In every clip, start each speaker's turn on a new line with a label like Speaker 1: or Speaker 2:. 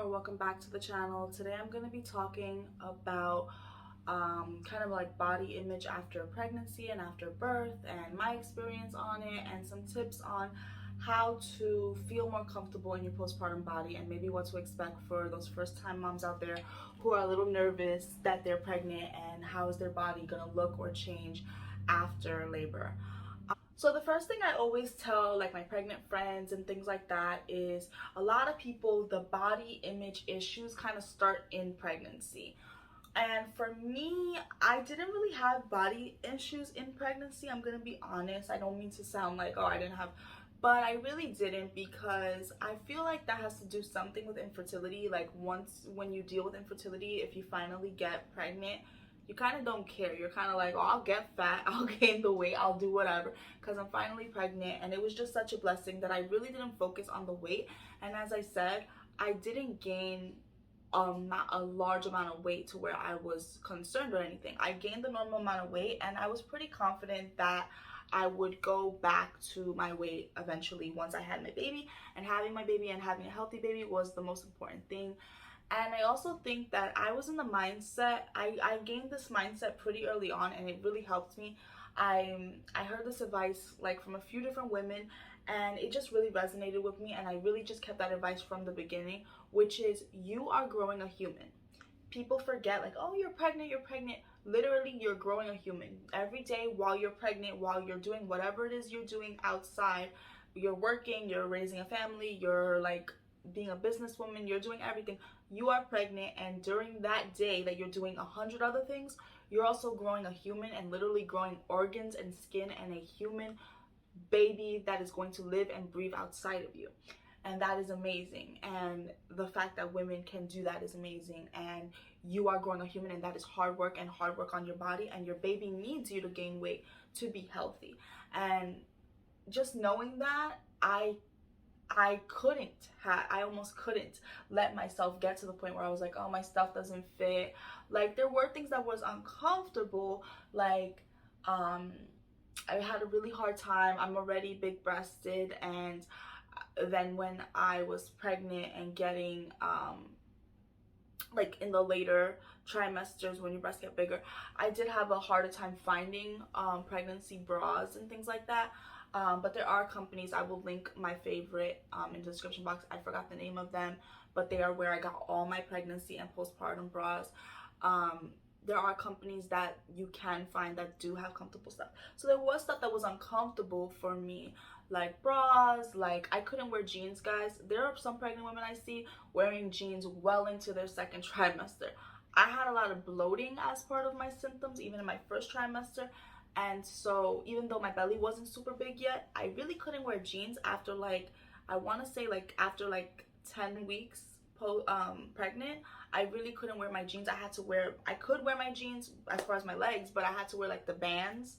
Speaker 1: or welcome back to the channel. Today I'm going to be talking about kind of like body image after pregnancy and after birth and my experience on it and some tips on how to feel more comfortable in your postpartum body and maybe what to expect for those first time moms out there who are a little nervous that they're pregnant and how is their body going to look or change after labor. So the first thing I always tell like my pregnant friends and things like that is a lot of people, the body image issues kind of start in pregnancy. And for me, I didn't really have body issues in pregnancy. I'm gonna be honest. I don't mean to sound like, oh, I didn't have, but I really didn't, because I feel like that has to do something with infertility. Like when you deal with infertility, if you finally get pregnant, you kind of don't care. You're kind of like, oh, I'll get fat, I'll gain the weight, I'll do whatever because I'm finally pregnant. And it was just such a blessing that I really didn't focus on the weight. And as I said, I didn't gain not a large amount of weight to where I was concerned or anything. I gained the normal amount of weight and I was pretty confident that I would go back to my weight eventually once I had my baby. And having my baby and having a healthy baby was the most important thing. And I also think that I was in the mindset, I gained this mindset pretty early on, and it really helped me. I heard this advice like from a few different women, and it just really resonated with me, and I really just kept that advice from the beginning, which is you are growing a human. People forget like, oh, you're pregnant, you're pregnant. Literally, you're growing a human. Every day while you're pregnant, while you're doing whatever it is you're doing outside, you're working, you're raising a family, you're like being a businesswoman, you're doing everything. You are pregnant, and during that day that you're doing 100 other things, you're also growing a human and literally growing organs and skin and a human baby that is going to live and breathe outside of you. And that is amazing. And the fact that women can do that is amazing. And you are growing a human, and that is hard work, and hard work on your body, and your baby needs you to gain weight to be healthy. And just knowing that, I almost couldn't let myself get to the point where I was like, oh, my stuff doesn't fit. Like, there were things that was uncomfortable, like I had a really hard time. I'm already big breasted, and then when I was pregnant and getting like in the later trimesters when your breasts get bigger, I did have a harder time finding pregnancy bras and things like that. But there are companies, I will link my favorite in the description box. I forgot the name of them, but they are where I got all my pregnancy and postpartum bras. There are companies that you can find that do have comfortable stuff. So there was stuff that was uncomfortable for me, like bras. Like, I couldn't wear jeans, guys. There are some pregnant women I see wearing jeans well into their second trimester. I had a lot of bloating as part of my symptoms, even in my first trimester. And so even though my belly wasn't super big yet, I really couldn't wear jeans after like, I want to say like after like 10 weeks pregnant. I really couldn't wear my jeans. I could wear my jeans as far as my legs, but I had to wear like the bands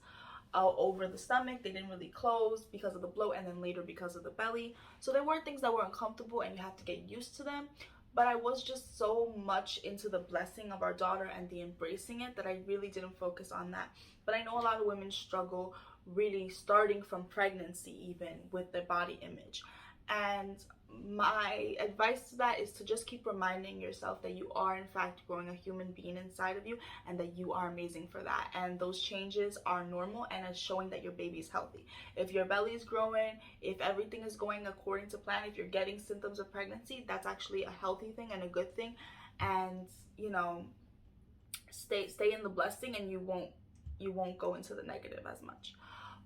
Speaker 1: over the stomach. They didn't really close because of the bloat, and then later because of the belly. So there were things that were uncomfortable, and you have to get used to them. But I was just so much into the blessing of our daughter and the embracing it that I really didn't focus on that. But I know a lot of women struggle really starting from pregnancy even with their body image. And my advice to that is to just keep reminding yourself that you are in fact growing a human being inside of you, and that you are amazing for that, and those changes are normal, and it's showing that your baby is healthy. If your belly is growing, if everything is going according to plan, if you're getting symptoms of pregnancy, that's actually a healthy thing and a good thing. And you know, stay in the blessing, and you won't go into the negative as much.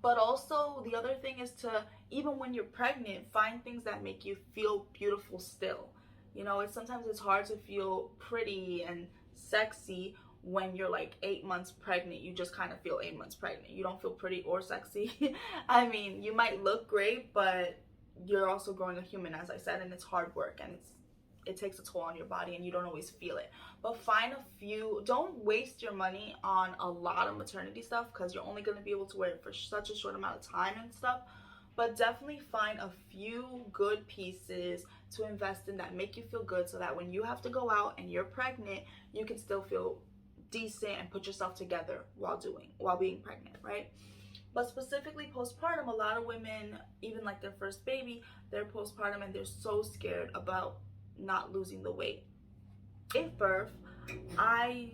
Speaker 1: But also the other thing is to, even when you're pregnant, find things that make you feel beautiful still. You know, sometimes it's hard to feel pretty and sexy when you're like 8 months pregnant. You just kind of feel 8 months pregnant. You don't feel pretty or sexy. I mean, you might look great, but you're also growing a human, as I said, and it's hard work, and it takes a toll on your body, and you don't always feel it. But find a few, don't waste your money on a lot of maternity stuff, because you're only going to be able to wear it for such a short amount of time and stuff. But definitely find a few good pieces to invest in that make you feel good, so that when you have to go out and you're pregnant, you can still feel decent and put yourself together while being pregnant, right? But specifically postpartum, a lot of women, even like their first baby, they're postpartum and they're so scared about not losing the weight. In birth, I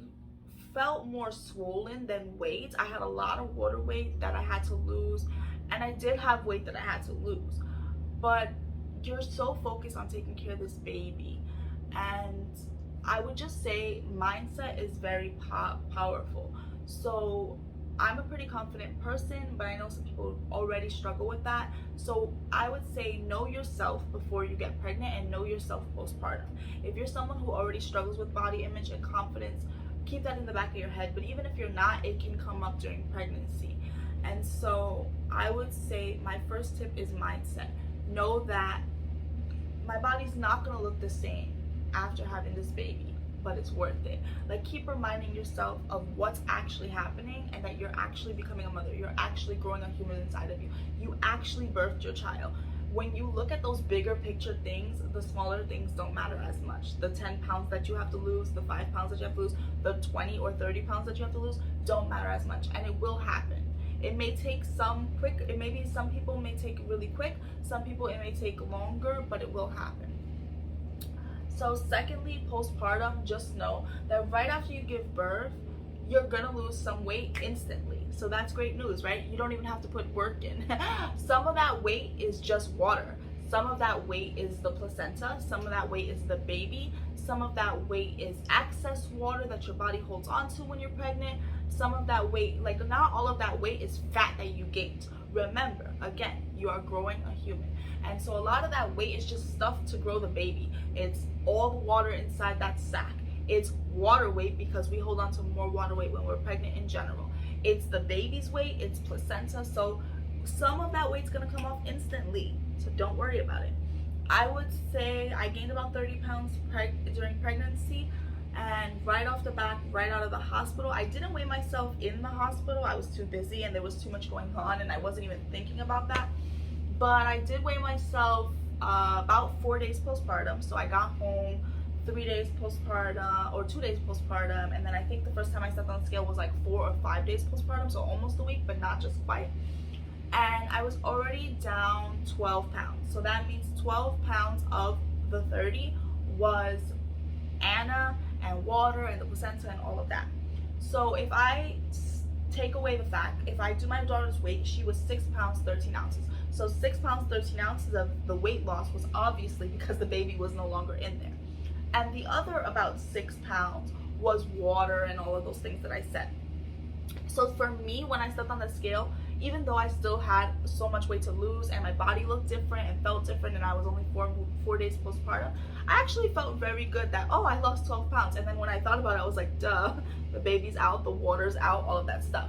Speaker 1: felt more swollen than weight. I had a lot of water weight that I had to lose, and I did have weight that I had to lose. But you're so focused on taking care of this baby, and I would just say mindset is very powerful. So I'm a pretty confident person, but I know some people already struggle with that. So I would say know yourself before you get pregnant, and know yourself postpartum. If you're someone who already struggles with body image and confidence, keep that in the back of your head. But even if you're not, it can come up during pregnancy. And so I would say my first tip is mindset. Know that my body's not gonna look the same after having this baby, but it's worth it. Like, keep reminding yourself of what's actually happening, and that you're actually becoming a mother. You're actually growing a human inside of you. You actually birthed your child. When you look at those bigger picture things, the smaller things don't matter as much. The 10 pounds that you have to lose, the 5 pounds that you have to lose, the 20 or 30 pounds that you have to lose don't matter as much, and it will happen. It may take some people may take really quick, some people it may take longer, but it will happen. So secondly, postpartum, just know that right after you give birth, you're gonna lose some weight instantly. So that's great news, right? You don't even have to put work in. Some of that weight is just water. Some of that weight is the placenta. Some of that weight is the baby. Some of that weight is excess water that your body holds on to when you're pregnant. Some of that weight, like, not all of that weight is fat that you gained. Remember, again, you are growing a human. And so a lot of that weight is just stuff to grow the baby. It's all the water inside that sac. It's water weight, because we hold on to more water weight when we're pregnant in general. It's the baby's weight, it's placenta. So some of that weight's gonna come off instantly. So don't worry about it. I would say I gained about 30 pounds during pregnancy, and right off the bat, right out of the hospital, I didn't weigh myself in the hospital. I was too busy and there was too much going on, and I wasn't even thinking about that. But I did weigh myself about 4 days postpartum. So I got home 3 days postpartum, or 2 days postpartum, and then I think the first time I stepped on the scale was like 4 or 5 days postpartum, so almost a week, but not just quite. And I was already down 12 pounds. So that means 12 pounds of the 30 was Anna and water and the placenta and all of that. So if I take away the fact, if I do my daughter's weight, she was 6 pounds 13 ounces. So 6 pounds 13 ounces of the weight loss was obviously because the baby was no longer in there. And the other about 6 pounds was water and all of those things that I said. So for me, when I stepped on the scale, even though I still had so much weight to lose and my body looked different and felt different, and I was only 4 days postpartum, I actually felt very good that, oh, I lost 12 pounds. And then when I thought about it, I was like, duh, the baby's out, the water's out, all of that stuff.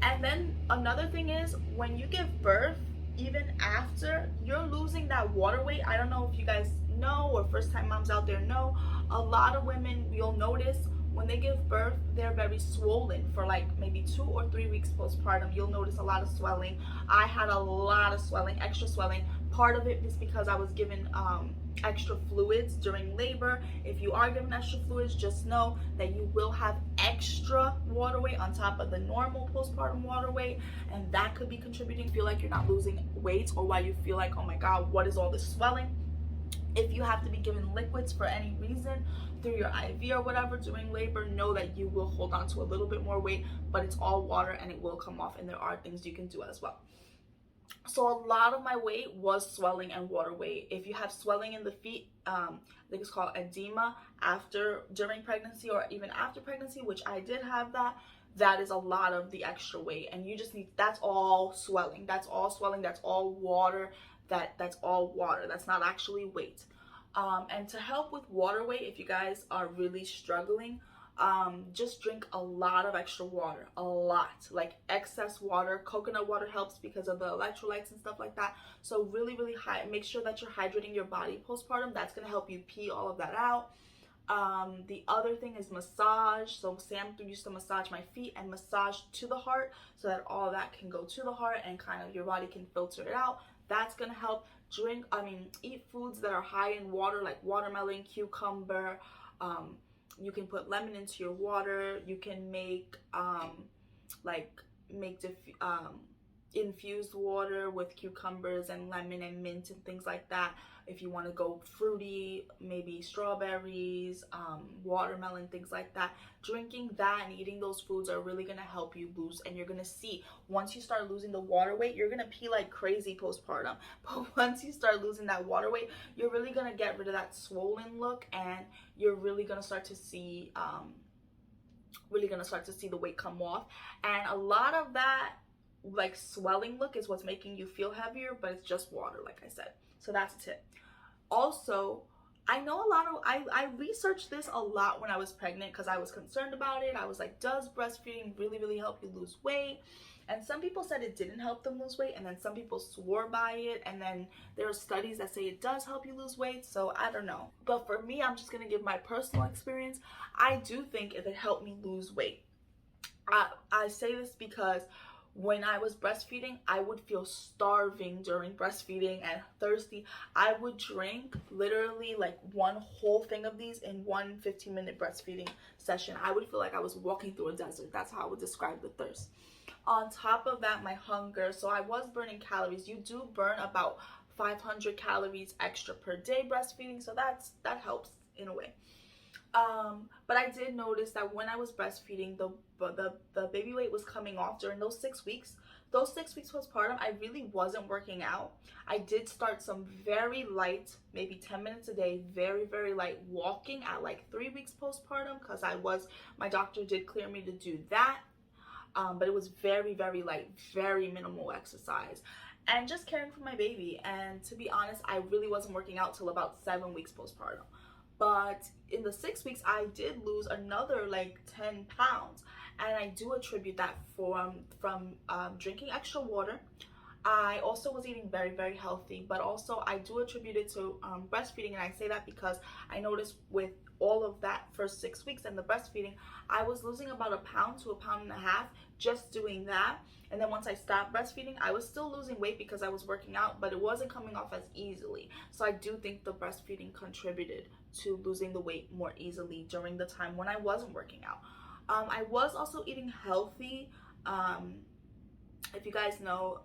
Speaker 1: And then another thing is, when you give birth, even after, you're losing that water weight. I don't know if you guys know, or first time moms out there know, a lot of women, you'll notice when they give birth, they're very swollen for like maybe 2 or 3 weeks postpartum. You'll notice a lot of swelling. I had a lot of swelling, extra swelling. Part of it is because I was given extra fluids during labor. If you are given extra fluids, just know that you will have extra water weight on top of the normal postpartum water weight, and that could be contributing. Feel like you're not losing weight, or why you feel like, oh my god, what is all this swelling? If you have to be given liquids for any reason through your IV or whatever during labor, know that you will hold on to a little bit more weight, but it's all water and it will come off, and there are things you can do as well. So a lot of my weight was swelling and water weight. If you have swelling in the feet, I think it's called edema during pregnancy or even after pregnancy, which I did have that is a lot of the extra weight, and you just need, that's all swelling, that's all swelling, that's all water, that's all water, that's not actually weight. And to help with water weight, if you guys are really struggling, just drink a lot of extra water, a lot, like excess water. Coconut water helps because of the electrolytes and stuff like that. So really, really make sure that you're hydrating your body postpartum. That's going to help you pee all of that out. The other thing is massage. So Sam used to massage my feet and massage to the heart, so that all that can go to the heart and kind of your body can filter it out. That's going to help. Eat foods that are high in water, like watermelon, cucumber. You can put lemon into your water. You can make infused water with cucumbers and lemon and mint and things like that. If you want to go fruity, maybe strawberries, watermelon, things like that. Drinking that and eating those foods are really going to help you lose. And you're going to see, once you start losing the water weight, you're going to pee like crazy postpartum. But once you start losing that water weight, you're really going to get rid of that swollen look, and you're really going to start to see the weight come off. And a lot of that like swelling look is what's making you feel heavier, but it's just water, like I said. So that's a tip. Also, I know I researched this a lot when I was pregnant because I was concerned about it. I was like, does breastfeeding really help you lose weight? And some people said it didn't help them lose weight, and then some people swore by it, and then there are studies that say it does help you lose weight. So I don't know, but for me, I'm just gonna give my personal experience. I do think it helped me lose weight. I say this because when I was breastfeeding, I would feel starving during breastfeeding and thirsty. I would drink literally like one whole thing of these in one 15-minute breastfeeding session. I would feel like I was walking through a desert. That's how I would describe the thirst. On top of that, my hunger. So I was burning calories. You do burn about 500 calories extra per day breastfeeding, so that helps in a way. But I did notice that when I was breastfeeding, the baby weight was coming off during those 6 weeks. Those 6 weeks postpartum, I really wasn't working out. I did start some very light, maybe 10 minutes a day, very light walking at like 3 weeks postpartum, because my doctor did clear me to do that. But it was very light, very minimal exercise, and just caring for my baby. And to be honest, I really wasn't working out till about 7 weeks postpartum. But in the 6 weeks, I did lose another like 10 pounds. And I do attribute that from drinking extra water. I also was eating very healthy, but also I do attribute it to breastfeeding. And I say that because I noticed with all of that first 6 weeks and the breastfeeding, I was losing about 1 pound to 1.5 pounds just doing that. And then once I stopped breastfeeding, I was still losing weight because I was working out, but it wasn't coming off as easily. So I do think the breastfeeding contributed to losing the weight more easily during the time when I wasn't working out. I was also eating healthy. If you guys know,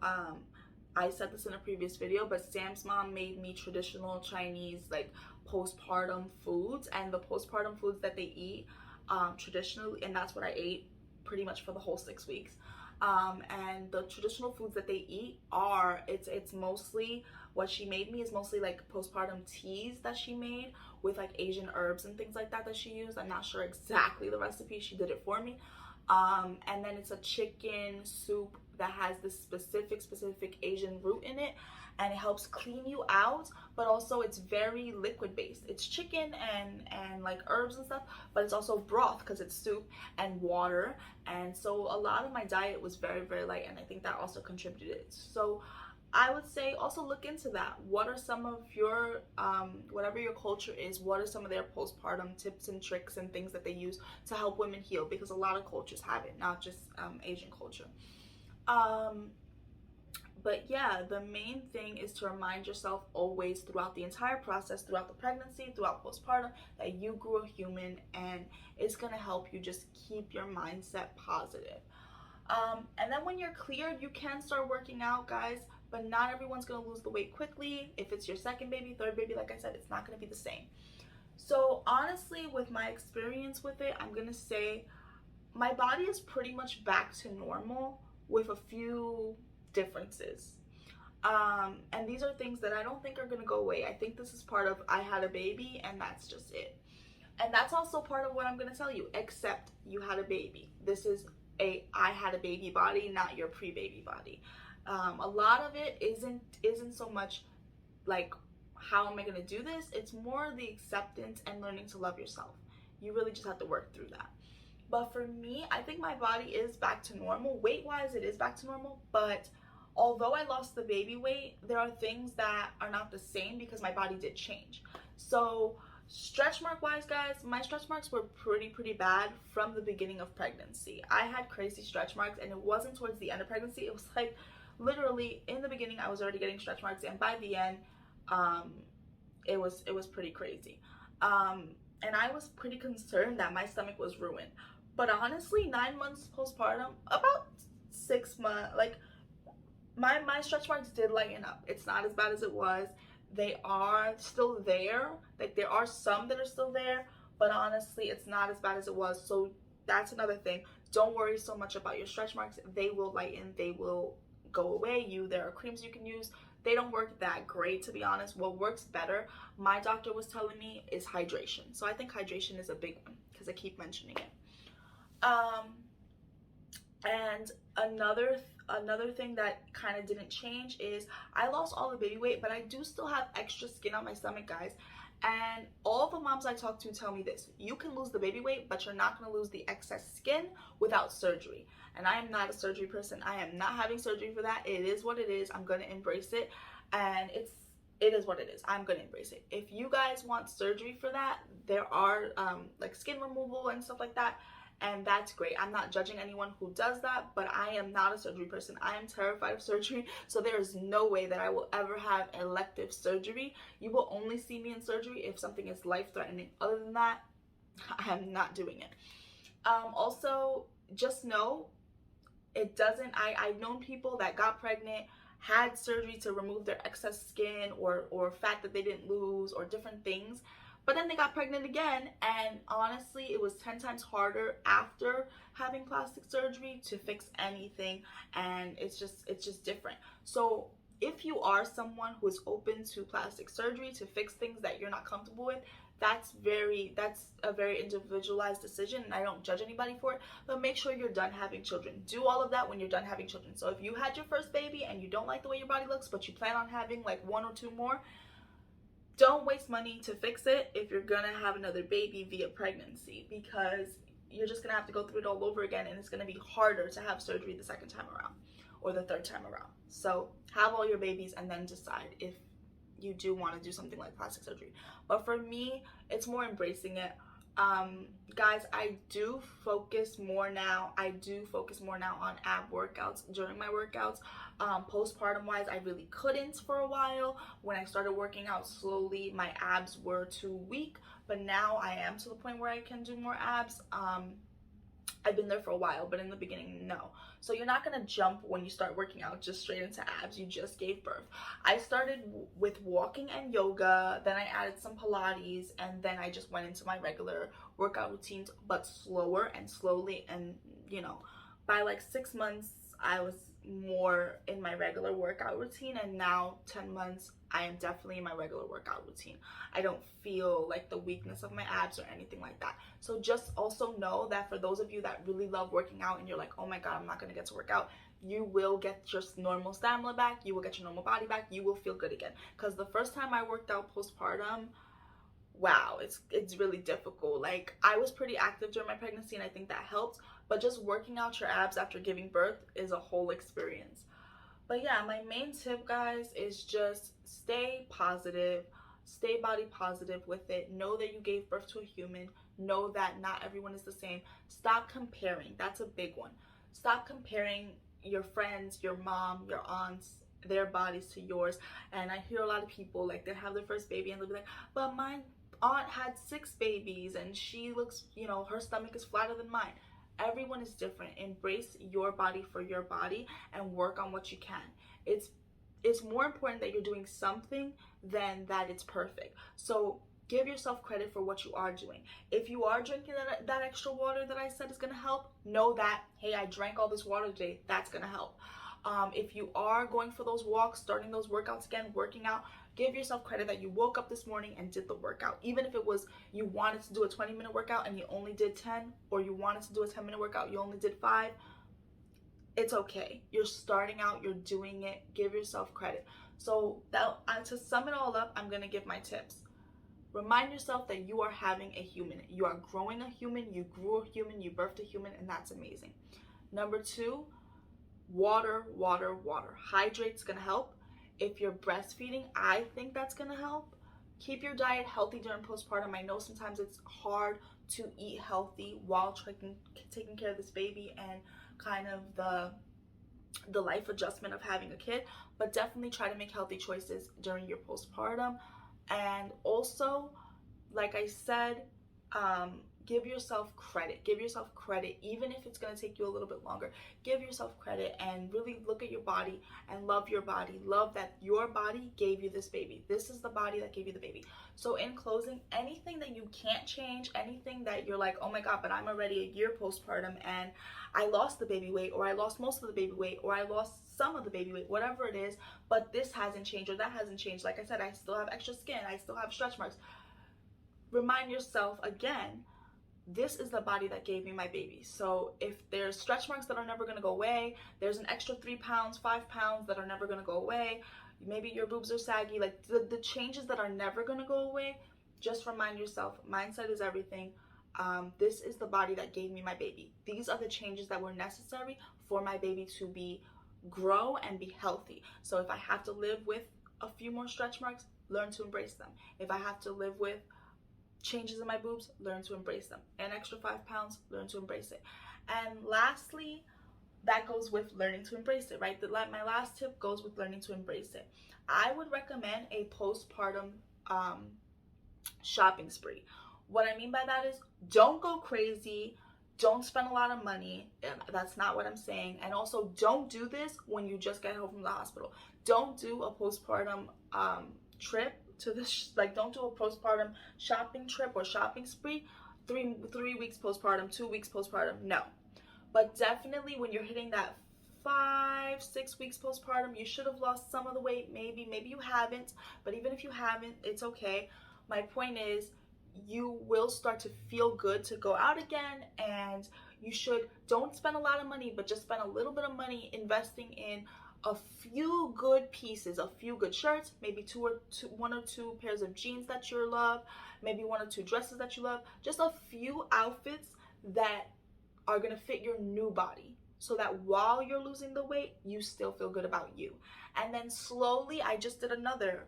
Speaker 1: I said this in a previous video, but Sam's mom made me traditional Chinese like postpartum foods, and the postpartum foods that they eat traditionally, and that's what I ate pretty much for the whole 6 weeks. And the traditional foods that they eat are, it's mostly, what she made me is mostly like postpartum teas that she made with like Asian herbs and things like that she used. I'm not sure exactly the recipe, she did it for me. And then it's a chicken soup that has this specific Asian root in it, and it helps clean you out, but also it's very liquid based. It's chicken and like herbs and stuff, but it's also broth because it's soup and water. And so a lot of my diet was very light, and I think that also contributed. So I would say also look into that. What are some of your whatever your culture is, what are some of their postpartum tips and tricks and things that they use to help women heal? Because a lot of cultures have it, not just Asian culture. But yeah, the main thing is to remind yourself always throughout the entire process, throughout the pregnancy, throughout postpartum, that you grew a human, and it's gonna help you just keep your mindset positive. And then when you're cleared, you can start working out, guys, but not everyone's gonna lose the weight quickly. If it's your second baby, third baby, like I said, it's not gonna be the same. So honestly, with my experience with it, I'm gonna say my body is pretty much back to normal with a few differences. And these are things that I don't think are gonna go away. I think this is part of I had a baby, and that's just it. And that's also part of what I'm gonna tell you, except you had a baby. This is a I had a baby body, not your pre-baby body. A lot of it isn't so much like how am I gonna do this? It's more the acceptance and learning to love yourself. You really just have to work through that. But for me, I think my body is back to normal. Weight-wise, it is back to normal, but although I lost the baby weight, there are things that are not the same because my body did change. So stretch mark wise, guys, my stretch marks were pretty bad from the beginning of pregnancy. I had crazy stretch marks, and it wasn't towards the end of pregnancy. It was like literally in the beginning I was already getting stretch marks, and by the end it was pretty crazy. And I was pretty concerned that my stomach was ruined. But honestly, 9 months postpartum, about 6 months, like my stretch marks did lighten up. It's not as bad as it was. They are still there. Like, there are some that are still there, but honestly, it's not as bad as it was. So that's another thing. Don't worry so much about your stretch marks. They will lighten. They will go away. There are creams you can use. They don't work that great, to be honest. What works better, my doctor was telling me, is hydration. So I think hydration is a big one because I keep mentioning it. And another thing that kind of didn't change is I lost all the baby weight, but I do still have extra skin on my stomach, guys. And all the moms I talk to tell me this: you can lose the baby weight, but you're not going to lose the excess skin without surgery. And I am not a surgery person. I am not having surgery for that. It is what it is. I'm going to embrace it. And it is what it is. I'm going to embrace it. If you guys want surgery for that, there are like skin removal and stuff like that. And that's great. I'm not judging anyone who does that, but I am not a surgery person. I am terrified of surgery, so there is no way that I will ever have elective surgery. You will only see me in surgery if something is life-threatening. Other than that, I am not doing it. Also, just know, it doesn't, I've known people that got pregnant, had surgery to remove their excess skin or fat that they didn't lose or different things, but then they got pregnant again, and honestly, it was 10 times harder after having plastic surgery to fix anything, and it's just different. So if you are someone who is open to plastic surgery to fix things that you're not comfortable with, that's a very individualized decision, and I don't judge anybody for it, but make sure you're done having children. Do all of that when you're done having children. So if you had your first baby and you don't like the way your body looks, but you plan on having like 1 or 2 more, don't waste money to fix it if you're gonna have another baby via pregnancy, because you're just gonna have to go through it all over again, and it's gonna be harder to have surgery the second time around or the third time around. So have all your babies and then decide if you do want to do something like plastic surgery. But for me, it's more embracing it. Guys, I do focus more now on ab workouts during my workouts. Postpartum wise, I really couldn't for a while. When I started working out slowly, my abs were too weak, but now I am to the point where I can do more abs. I've been there for a while, but in the beginning, no. So you're not gonna jump when you start working out just straight into abs. You just gave birth. I started with walking and yoga, then I added some Pilates, and then I just went into my regular workout routines, but slower and slowly. And you know, by like 6 months, I was more in my regular workout routine, and now 10 months, I am definitely in my regular workout routine. I don't feel like the weakness of my abs or anything like that. So just also know that for those of you that really love working out and you're like, oh my god, I'm not going to get to work out, you will get your normal stamina back, you will get your normal body back, you will feel good again. Because the first time I worked out postpartum, wow, it's really difficult. Like, I was pretty active during my pregnancy, and I think that helped, but just working out your abs after giving birth is a whole experience. But yeah, my main tip, guys, is just stay positive, stay body positive with it. Know that you gave birth to a human. Know that not everyone is the same. Stop comparing. That's a big one. Stop comparing your friends, your mom, your aunts, their bodies to yours. And I hear a lot of people, like, they have their first baby and they'll be like, but my aunt had 6 babies and she looks, you know, her stomach is flatter than mine. Everyone is different. Embrace your body for your body and work on what you can. It's more important that you're doing something than that it's perfect. So give yourself credit for what you are doing. If you are drinking that extra water that I said is going to help, know that, hey, I drank all this water today. That's going to help. If you are going for those walks, starting those workouts again, working out, give yourself credit that you woke up this morning and did the workout. Even if it was you wanted to do a 20-minute workout and you only did 10, or you wanted to do a 10-minute workout, you only did 5, it's okay. You're starting out, you're doing it. Give yourself credit. So to sum it all up, I'm going to give my tips. Remind yourself that you are having a human. You are growing a human, you grew a human, you birthed a human, and that's amazing. Number 2, water. Hydrate's gonna help. If you're breastfeeding, I think that's gonna help. Keep your diet healthy during postpartum. I know sometimes it's hard to eat healthy while taking care of this baby and kind of the life adjustment of having a kid, but definitely try to make healthy choices during your postpartum. And also, like I said, give yourself credit. Give yourself credit, even if it's going to take you a little bit longer. Give yourself credit and really look at your body and love your body. Love that your body gave you this baby. This is the body that gave you the baby. So in closing, anything that you can't change, anything that you're like, oh my God, but I'm already a year postpartum and I lost the baby weight, or I lost most of the baby weight, or I lost some of the baby weight, whatever it is, but this hasn't changed or that hasn't changed. Like I said, I still have extra skin. I still have stretch marks. Remind yourself again, this is the body that gave me my baby. So if there's stretch marks that are never going to go away, there's an extra 3 pounds, 5 pounds that are never going to go away, maybe your boobs are saggy, like the changes that are never going to go away, just remind yourself, mindset is everything. This is the body that gave me my baby. These are the changes that were necessary for my baby to grow and be healthy. So if I have to live with a few more stretch marks, learn to embrace them. If I have to live with changes in my boobs, learn to embrace them. An extra 5 pounds, learn to embrace it. And lastly, that goes with learning to embrace it, right? My last tip goes with learning to embrace it. I would recommend a postpartum shopping spree. What I mean by that is, don't go crazy, don't spend a lot of money. That's not what I'm saying. And also, don't do this when you just get home from the hospital. Don't do a postpartum trip to this, like, don't do a postpartum shopping trip or shopping spree 3 weeks postpartum, 2 weeks postpartum. No. But definitely when you're hitting that 5-6 weeks postpartum, you should have lost some of the weight. Maybe you haven't, but even if you haven't, it's okay. My point is, you will start to feel good to go out again, and don't spend a lot of money, but just spend a little bit of money investing in a few good pieces, a few good shirts, maybe one or two pairs of jeans that you love, maybe 1 or 2 dresses that you love, just a few outfits that are gonna fit your new body, so that while you're losing the weight, you still feel good about you. And then slowly, I just did another,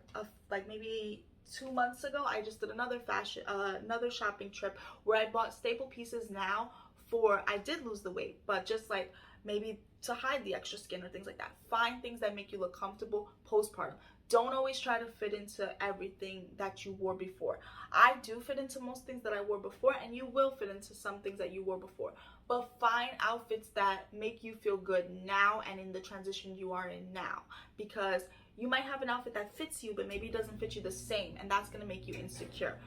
Speaker 1: like maybe 2 months ago, I just did another shopping trip where I bought staple pieces now I did lose the weight, but just like maybe to hide the extra skin or things like that. Find things that make you look comfortable postpartum. Don't always try to fit into everything that you wore before. I do fit into most things that I wore before, and you will fit into some things that you wore before. But find outfits that make you feel good now and in the transition you are in now. Because you might have an outfit that fits you, but maybe it doesn't fit you the same, and that's gonna make you insecure.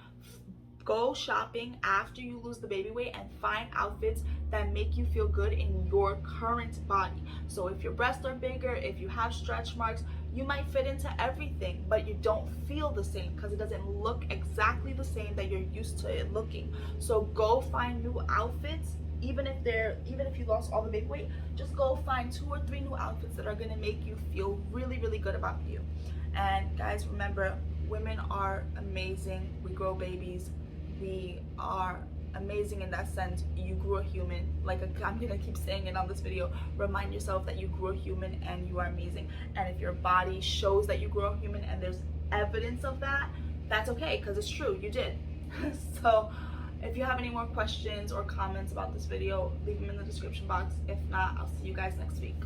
Speaker 1: Go shopping after you lose the baby weight and find outfits that make you feel good in your current body. So if your breasts are bigger, if you have stretch marks, you might fit into everything, but you don't feel the same because it doesn't look exactly the same that you're used to it looking. So go find new outfits. Even if you lost all the big weight, just go find 2 or 3 new outfits that are gonna make you feel really, really good about you. And guys, remember, women are amazing. We grow babies. We are amazing in that sense. You grew a human. Like I'm gonna keep saying it on this video. Remind yourself that you grew a human and you are amazing. And if your body shows that you grew a human and there's evidence of that, that's okay, because it's true, you did. So if you have any more questions or comments about this video, leave them in the description box. If not, I'll see you guys next week.